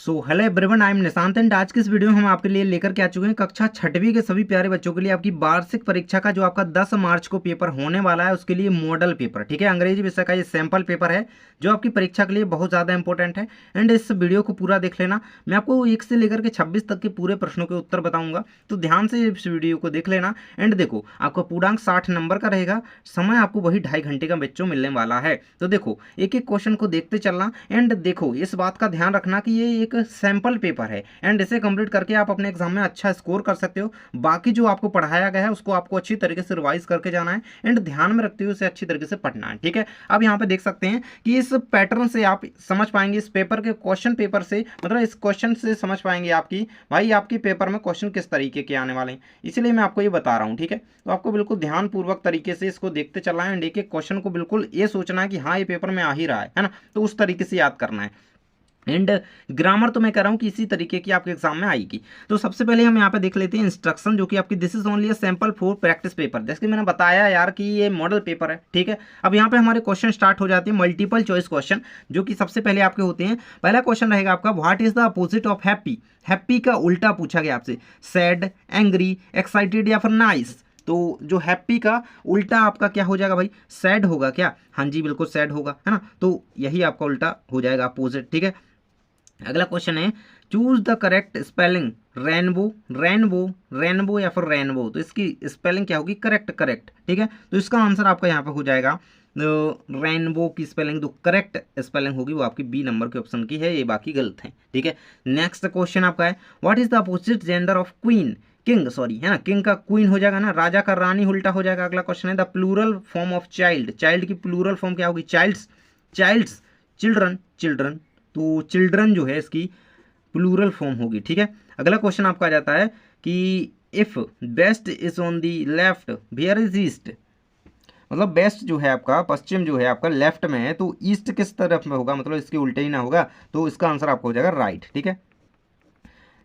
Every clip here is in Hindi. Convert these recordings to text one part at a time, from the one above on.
So hello everyone, I am Nishant and आज की इस वीडियो में हम आपके लिए लेकर के आ चुके हैं कक्षा छठवीं के सभी प्यारे बच्चों के लिए आपकी वार्षिक परीक्षा का जो आपका 10 मार्च को पेपर होने वाला है उसके लिए मॉडल पेपर। ठीक है, अंग्रेजी विषय का ये सैंपल पेपर है जो आपकी परीक्षा के लिए बहुत ज़्यादा इंपॉर्टेंट है। एंड इस वीडियो को पूरा देख लेना, मैं आपको 1 से लेकर के 26 तक के पूरे प्रश्नों के उत्तर बताऊंगा, तो ध्यान से इस वीडियो को देख लेना। एंड देखो, आपका पूर्णांक 60 नंबर का रहेगा, समय आपको वही 2.5 घंटे का बच्चों मिलने वाला है। तो देखो, एक एक क्वेश्चन को देखते चलना। एंड देखो, इस बात का ध्यान रखना कि ये एक सैंपल पेपर है एंड इसे कंप्लीट करके आप अपने एग्जाम में अच्छा स्कोर कर सकते हो। बाकी जो आपको पढ़ाया गया है उसको आपको अच्छी तरीके से रिवाइज करके जाना है एंड ध्यान में रखते हुए उसे अच्छी तरीके से पढ़ना है। ठीक है, अब यहाँ पे देख सकते हैं कि इस पैटर्न से आप समझ पाएंगे, इस पेपर के क्वेश्चन पेपर से, मतलब इस क्वेश्चन से समझ पाएंगे आपकी भाई आपके पेपर में क्वेश्चन किस तरीके के आने वाले हैं। इसलिए मैं आपको ये बता रहा हूँ। ठीक है, तो आपको बिल्कुल ध्यानपूर्वक तरीके से इसको देखते चलना है एंड एक एक क्वेश्चन को बिल्कुल ये सोचना है कि हाँ ये पेपर में आ ही रहा है ना, तो उस तरीके से याद करना है। एंड ग्रामर तो मैं कह रहा हूँ कि इसी तरीके की आपके एग्जाम में आएगी। तो सबसे पहले हम यहाँ पे देख लेते हैं इंस्ट्रक्शन, जो कि आपकी this is only a sample for practice paper. जैसे कि मैंने बताया यार कि ये मॉडल पेपर है। ठीक है, अब यहाँ पे हमारे क्वेश्चन स्टार्ट हो जाते हैं, मल्टीपल चॉइस क्वेश्चन, जो कि सबसे पहले आपके होते हैं। पहला क्वेश्चन रहेगा आपका, what is the opposite of happy. Happy का उल्टा पूछा गया आपसे, सैड, एंग्री, एक्साइटेड या फिर नाइस। तो जो हैप्पी का उल्टा आपका क्या हो जाएगा भाई, सैड होगा क्या? हाँ जी, बिल्कुल सैड होगा, है ना, तो यही आपका उल्टा हो जाएगा, अपोजिट। ठीक है, अगला क्वेश्चन है, choose the correct spelling rainbow, rainbow, rainbow या फिर रेनबो। तो इसकी स्पेलिंग क्या होगी, करेक्ट, करेक्ट। ठीक है, तो इसका आंसर आपका यहाँ पे हो जाएगा रेनबो की स्पेलिंग जो करेक्ट स्पेलिंग होगी वो आपकी बी नंबर के ऑप्शन की है, ये बाकी गलत है। ठीक है, नेक्स्ट क्वेश्चन आपका है, what is the opposite gender of queen, king, sorry, है ना, किंग का क्वीन हो जाएगा ना, राजा का रानी उल्टा हो जाएगा। अगला क्वेश्चन है, the plural form of child, child की प्लूरल फॉर्म क्या होगी, चाइल्ड्स, चाइल्ड्स, चिल्ड्रन, चिल्ड्रन। तो चिल्ड्रन जो है इसकी प्लूरल फॉर्म होगी। ठीक है, अगला क्वेश्चन आपका आ जाता है कि if west is on the left where is east, मतलब बेस्ट जो है आपका, पश्चिम जो है आपका लेफ्ट में है, तो ईस्ट किस तरफ में होगा, मतलब इसके उल्टे ही ना होगा, तो इसका आंसर आपको हो जाएगा राइट। ठीक है,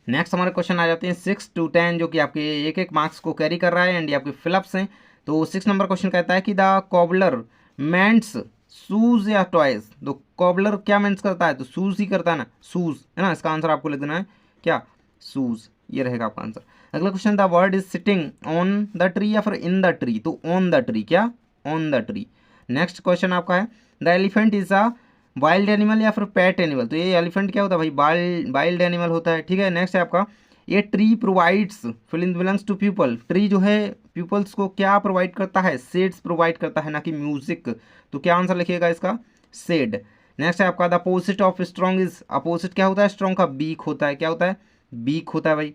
नेक्स्ट हमारे क्वेश्चन आ जाते हैं 6 to 10, जो कि आपके एक एक मार्क्स को कैरी कर रहा है एंड ये आपके फिलअप्स हैं। तो 6 नंबर क्वेश्चन कहता है कि द कॉबलर मेंट्स शूज या टॉयज। तो कॉबलर क्या मेंस करता है, तो शूज ही करता है ना, शूज, है ना, इसका आंसर आपको लिख देना है क्या, शूज, ये रहेगा आपका आंसर। अगला question, the word is sitting on the tree या फिर इन द ट्री। तो ऑन द ट्री, क्या, on the tree. Next question आपका है, the elephant is a wild animal या फिर पेट एनिमल। तो ये एलिफेंट क्या होता है भाई, वाइल्ड एनिमल होता है। ठीक है, नेक्स्ट है आपका, ये tree provides fill in belongs to people. Tree जो है पीपल्स को क्या प्रोवाइड करता है, सेड्स प्रोवाइड करता है, ना कि म्यूजिक। तो क्या आंसर लिखिएगा इसका, सेड। नेक्स्ट है आपका, the opposite of strong is, opposite क्या होता है, स्ट्रॉन्ग का वीक होता है। क्या होता है, वीक होता है भाई।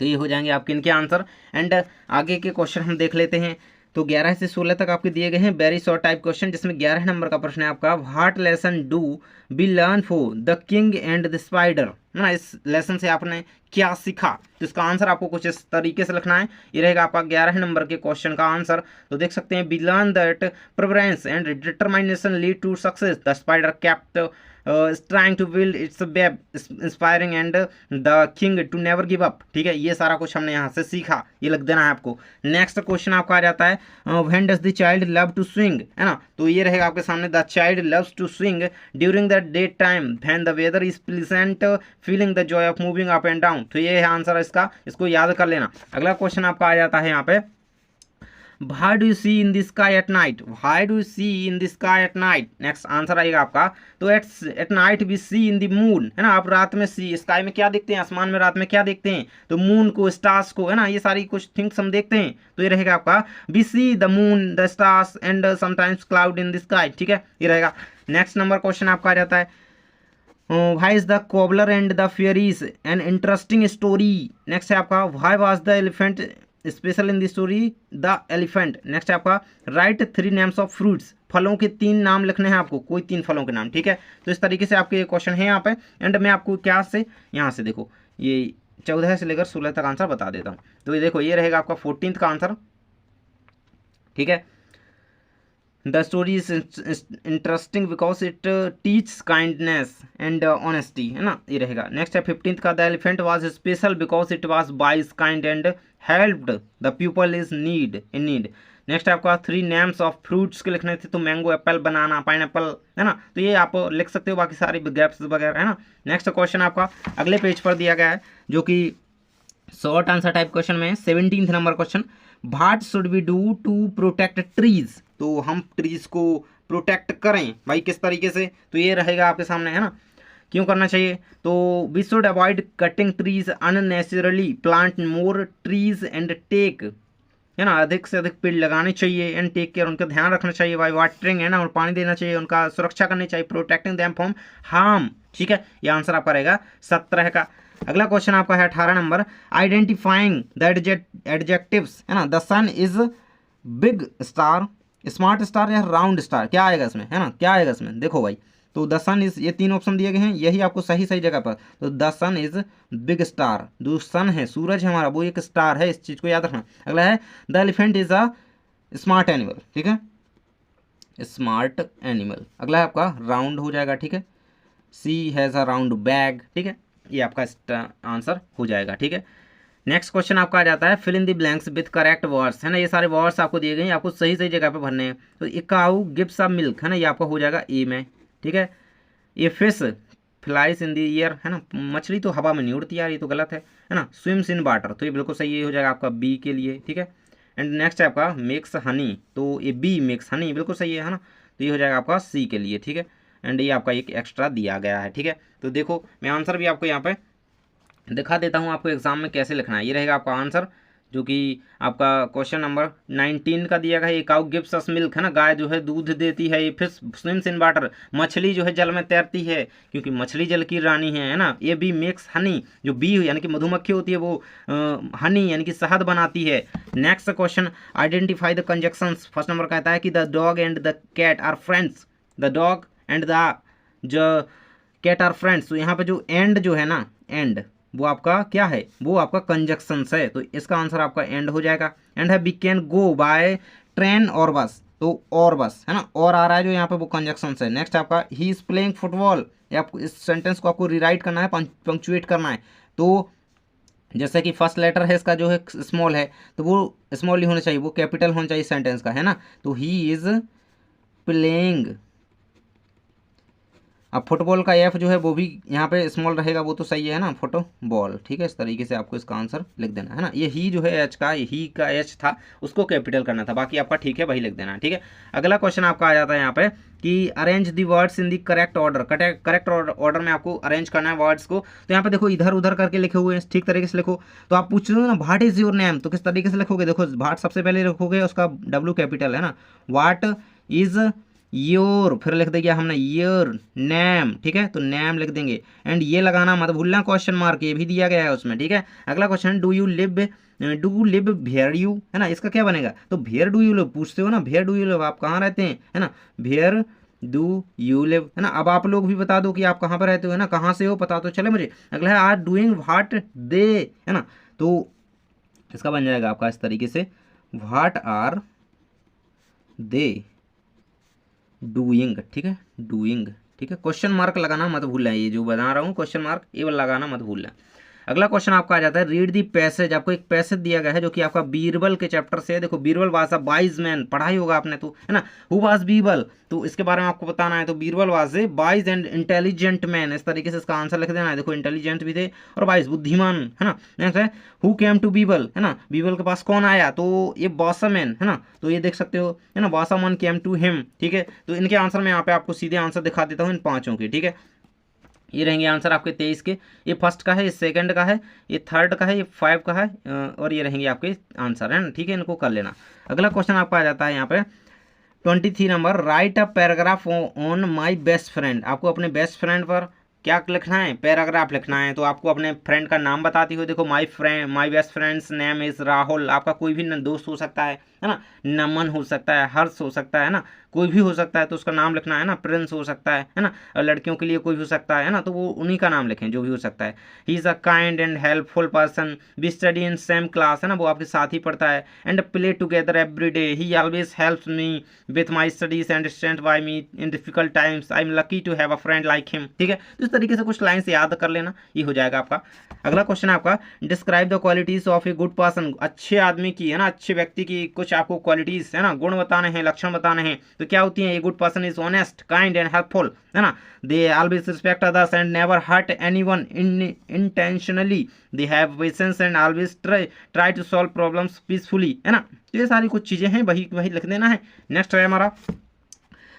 तो ये हो जाएंगे आपके इनके आंसर। एंड आगे के क्वेश्चन हम देख लेते हैं। तो 11 से 16 तक आपके दिए गए हैं वेरी शॉर्ट टाइप क्वेश्चन, जिसमें 11 नंबर का प्रश्न है आपका, what lesson do be learn for the king and the spider. ना, इस लेसन से आपने क्या सीखा, तो इसका आंसर आपको कुछ इस तरीके से लिखना है। ये रहेगा आपका 11 नंबर के क्वेश्चन का आंसर। तो देख सकते हैं, we learn that preference and determination lead to success, the spider kept trying to build its web, inspiring and the king to never give up। ठीक है, ये सारा कुछ हमने यहाँ से सीखा, ये लिख देना है आपको। नेक्स्ट क्वेश्चन आपका आ जाता है, when does the child love to swing, है ना, तो ये रहेगा आपके सामने, the child loves to swing during the day time when the weather is pleasant, feeling the joy of moving up and down। तो ये है आंसर इसका, इसको याद कर लेना। अगला क्वेश्चन आपका आ जाता है यहाँ पे, Why do you see in the sky at night? Why do you see in the sky at night? Next answer आएगा आपका, तो at night we see in the moon, है ना, आप रात में सी, स्काई में क्या देखते हैं, आसमान में रात में क्या देखते हैं, तो मून को, स्टार्स को, है ना, ये सारी कुछ थिंग्स हम देखते हैं। तो ये रहेगा आपका, we see the moon, the stars and sometimes cloud in the sky. ठीक है, ये रहेगा। नेक्स्ट नंबर क्वेश्चन आपका आ जाता है, Why is the cobbler and the fairies an interesting story? Next है आपका, why was the elephant special in the story the elephant. Next है आपका, राइट 3 नेम्स ऑफ फ्रूट्स, फलों के 3 नाम लिखने हैं आपको, कोई 3 फलों के नाम। ठीक है, तो इस तरीके से आपके क्वेश्चन है यहाँ पे। एंड मैं आपको क्या से, यहाँ से देखो, ये 14 से लेकर 16 तक आंसर बता देता हूँ। तो ये देखो, ये रहेगा आपका 14th का आंसर। ठीक है, the story is interesting because it teach kindness and honesty, है ना, ये रहेगा। नेक्स्ट है 15th का, the elephant was special because it was wise, kind and helped the people is need in need. Next आपका 3 नेम्स ऑफ फ्रूट्स के लिखने थे, तो मैंगो, एप्पल, बनाना, पाइनएप्पल, है ना, तो ये आप लिख सकते हो, बाकी सारी गैप्स वगैरह, है ना। नेक्स्ट क्वेश्चन आपका अगले पेज पर दिया गया है, जो कि शॉर्ट आंसर टाइप क्वेश्चन में 17th number question, what should we do to protect trees, तो हम ट्रीज को प्रोटेक्ट करें भाई किस तरीके से, तो ये रहेगा आपके सामने, है ना, क्यों करना चाहिए, तो we should avoid cutting trees unnecessarily, plant more trees and take, है ना, अधिक से अधिक पेड़ लगाने चाहिए, एंड टेक केयर, उनका ध्यान रखना चाहिए भाई, वाटरिंग, है ना, और पानी देना चाहिए, उनका सुरक्षा करनी चाहिए, प्रोटेक्टिंग देम फ्रॉम हार्म, ठीक है, ये आंसर आपका रहेगा 17 का। अगला क्वेश्चन आपका है 18 नंबर, आइडेंटिफाइंग द एडजेक्टिव्स, है ना, the sun is big star, smart star या राउंड स्टार, क्या आएगा इसमें, है ना, क्या आएगा इसमें, देखो भाई, तो द सन इज, ये 3 ऑप्शन दिए गए हैं, यही आपको सही सही जगह पर, तो the sun is big star, जो सन है, सूरज है हमारा, वो एक स्टार है, इस चीज को याद रखना। अगला है the elephant is a smart animal, ठीक है, स्मार्ट एनिमल। अगला है आपका राउंड हो जाएगा, ठीक है, सी हैज़ अ राउंड बैग, ठीक है, ये आपका आंसर हो जाएगा, ठीक है। नेक्स्ट क्वेश्चन आपका आ जाता है, fill in the blanks with correct words, है ना, ये सारे वर्ड्स आपको दिए गए हैं, आपको सही सही जगह पे भरने हैं। तो ए काऊ गिव्स अ मिल्क, है ना, ये आपका हो जाएगा ए में, ठीक है। ये fish flies in the air, है ना, मछली तो हवा में नहीं उड़ती यार, ये तो गलत है ना, स्विम्स इन वाटर, तो ये बिल्कुल सही, ये हो जाएगा आपका बी के लिए, ठीक है। एंड नेक्स्ट है आपका मेक्स हनी, तो ये बी मेक्स हनी बिल्कुल सही है ना, तो ये हो जाएगा आपका सी के लिए, ठीक है। एंड ये आपका एक एक्स्ट्रा दिया गया है, ठीक है। तो देखो मैं आंसर भी आपको यहाँ पे दिखा देता हूँ, आपको एग्जाम में कैसे लिखना है। ये रहेगा आपका आंसर, जो कि आपका क्वेश्चन नंबर 19 का दिया गया है। काउ गिव्स अस मिल्क, है ना, गाय जो है दूध देती है। ये फिश स्विम्स इन वाटर, मछली जो है जल में तैरती है, क्योंकि मछली जल की रानी है ना। ये बी मेक्स हनी, जो बी यानी कि मधुमक्खी होती है वो हनी यानी कि शहद बनाती है। Next question, identify the conjunctions. First number कहता है कि the dog and the cat are friends, the dog and the जो कैट आर फ्रेंड्स। तो यहाँ पे जो एंड जो है ना, एंड वो आपका क्या है, वो आपका कंजक्शंस है, तो इसका आंसर आपका एंड हो जाएगा। एंड है we can go by train और बस, तो और बस, है ना, और आ रहा है जो यहाँ पे वो कंजक्शंस है। नेक्स्ट आपका ही इज प्लेइंग फुटबॉल, ये आपको इस सेंटेंस को आपको रीराइट करना है, पंक्चुएट करना है। तो जैसे कि फर्स्ट लेटर है इसका जो है स्मॉल है, तो वो स्मॉल नहीं होना चाहिए, वो कैपिटल होना चाहिए सेंटेंस का, है ना। तो ही इज प्लेइंग, अब फुटबॉल का एफ जो है वो भी यहाँ पे स्मॉल रहेगा, वो तो सही है ना, फुटबॉल, ठीक है। इस तरीके से आपको इसका आंसर लिख देना है ना। ये ही जो है एच का, ही का एच था, उसको कैपिटल करना था, बाकी आपका ठीक है वही लिख देना है, ठीक है। अगला क्वेश्चन आपका आ जाता है यहाँ पे कि arrange the words in the correct order, correct order में आपको अरेंज करना है वर्ड्स को। तो यहाँ पे देखो इधर उधर करके लिखे हुए हैं, ठीक तरीके से लिखो। तो आप पूछ रहे हो ना व्हाट इज योर नेम, तो किस तरीके से लिखोगे, देखो व्हाट सबसे पहले लिखोगे, उसका डब्ल्यू कैपिटल है ना, व्हाट इज योर, फिर लिख देंगे हमने योर नेम, ठीक है, तो नेम लिख देंगे। एंड ये लगाना मत भूलना क्वेश्चन मार्क, ये भी दिया गया है उसमें, ठीक है। अगला question, do you live where you, है ना, इसका क्या बनेगा, तो भेयर डू यू लिव पूछते हो ना, भेयर डू यू लिव, आप कहाँ रहते हैं, है ना, भेयर डू यू लिव, है ना। अब आप लोग भी बता दो कि आप कहाँ पर रहते हो, है ना, कहाँ से हो पता तो चले मुझे। अगला है आर डूइंग व्हाट दे, है ना, तो इसका बन जाएगा आपका इस तरीके से, व्हाट आर दे डूइंग, ठीक है, डूइंग, ठीक है। क्वेश्चन मार्क लगाना मत भूलना, ये जो बता रहा हूँ क्वेश्चन मार्क ये वाला लगाना मत भूलना। अगला क्वेश्चन आपका आ जाता है, रीड दी पैसेज। आपको एक पैसेज दिया गया है जो कि आपका बीरबल के चैप्टर से है। देखो Birbal was a wise man, पढ़ाई होगा आपने तो, है ना। हु वाज बीरबल, तो इसके बारे में आपको बताना है। तो Birbal was a wise and intelligent man, इस तरीके से इसका आंसर लिख देना है। देखो इंटेलिजेंट भी थे और वाइज, बुद्धिमान, है ना। नेक्स्ट है हु केम टू बीरबल, है ना, बीरबल के पास कौन आया, तो ये बासामैन, है ना, तो ये देख सकते हो, है ना, बासामैन केम टू हिम, ठीक है। तो इनके आंसर में यहाँ पे आपको सीधे आंसर दिखा देता हूँ इन पांचों के, ठीक है। ये रहेंगे आंसर आपके 23 के, ये फर्स्ट का है, ये सेकंड का है, ये थर्ड का है, ये 5 का है, और ये रहेंगे आपके आंसर, है ना, ठीक है, इनको कर लेना। अगला क्वेश्चन आपका आ जाता है यहाँ पे 23 number, right a paragraph on my best friend. आपको अपने बेस्ट फ्रेंड पर क्या लिखना है, पैराग्राफ लिखना है। तो आपको अपने फ्रेंड का नाम बताती हो। देखो my best friends name is Rahul, आपका कोई भी दोस्त हो सकता है ना, नमन हो सकता है, हर्ष हो सकता है ना, कोई भी हो सकता है, तो उसका नाम लिखना है ना। प्रिंस हो सकता है ना, और लड़कियों के लिए कोई भी हो सकता है ना, तो वो उन्हीं का नाम लिखें जो भी हो सकता है। He is a kind and helpful person, we study in same class, है ना, वो आपके साथ ही पढ़ता है। And play together every day, he always helps me with my studies and stand by me in difficult times, I am lucky to have a friend like him, ठीक है। तो इस तरीके से कुछ लाइन से याद कर लेना, ये हो जाएगा आपका। अगला क्वेश्चन है आपका, describe the qualities of A good person. अच्छे आदमी की, है ना, अच्छे व्यक्ति की कुछ आपको क्वालिटीज, है ना, गुण बताने हैं, लक्षण बताने हैं, तो क्या होती है? A good person is honest, kind and helpful, है ना, they always respect others and never hurt anyone intentionally, they have patience and always try to solve problems peacefully, है ना। तो ये सारी कुछ चीजें हैं, वही वही लिख देना है। नेक्स्ट है हमारा,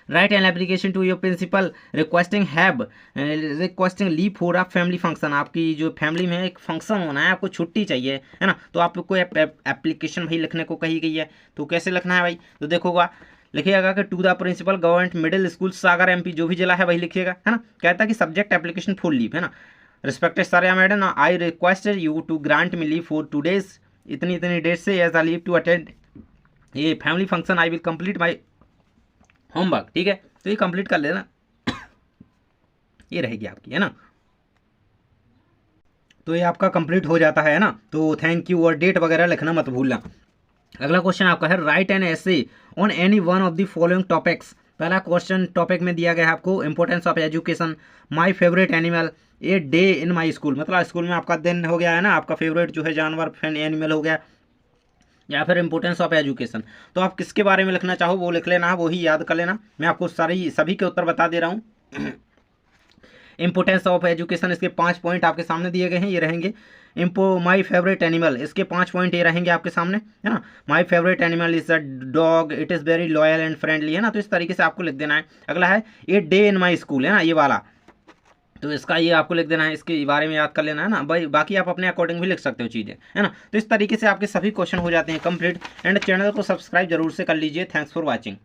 write an application to your principal requesting leave for a family function. आपकी जो फैमिली में एक फंक्शन होना है, आपको छुट्टी चाहिए, है ना, तो आपको एप्लीकेशन भाई लिखने को कही गई है। तो कैसे लिखना है भाई? तो देखोगा, लिखिएगा कि to the principal government middle school Sagar MP, जो भी जिला है वही लिखिएगा, है ना। कहता है कि सब्जेक्ट एप्लीकेशन फॉर लीव, है ना, respected Saria madam, I request you to grant me leave for 2 days, इतनी इतनी डेट से as a leave to attend ये family function, I will complete my homework. ठीक है, तो ये कंप्लीट कर लेना, ये रहेगी आपकी, है ना। तो ये आपका कंप्लीट हो जाता है ना। तो थैंक यू और डेट वगैरह लिखना मत भूलना। अगला क्वेश्चन आपका है, right an essay on any one of the following topics. पहला क्वेश्चन टॉपिक में दिया गया है आपको, importance of education, my favourite animal, a day in my school, मतलब स्कूल में आपका दिन हो गया, है ना, आपका फेवरेट जो है जानवर एनिमल हो गया, या फिर इंपॉर्टेंस ऑफ एजुकेशन। तो आप किसके बारे में लिखना चाहो वो लिख लेना, वही याद कर लेना। मैं आपको सभी के उत्तर बता दे रहा हूँ। इंपॉर्टेंस ऑफ एजुकेशन, इसके 5 पॉइंट आपके सामने दिए गए हैं, ये रहेंगे। माई फेवरेट एनिमल, इसके 5 पॉइंट ये रहेंगे आपके सामने, है ना। My favourite animal is a dog, it is very loyal and friendly, है ना। तो इस तरीके से आपको लिख देना है। अगला है, a day in my school, है ना, ये वाला, तो इसका ये आपको लिख देना है, इसके बारे में याद कर लेना, है ना भाई। बाकी आप अपने अकॉर्डिंग भी लिख सकते हो चीज़ें, है ना। तो इस तरीके से आपके सभी क्वेश्चन हो जाते हैं कंप्लीट। एंड चैनल को सब्सक्राइब जरूर से कर लीजिए। Thanks for watching.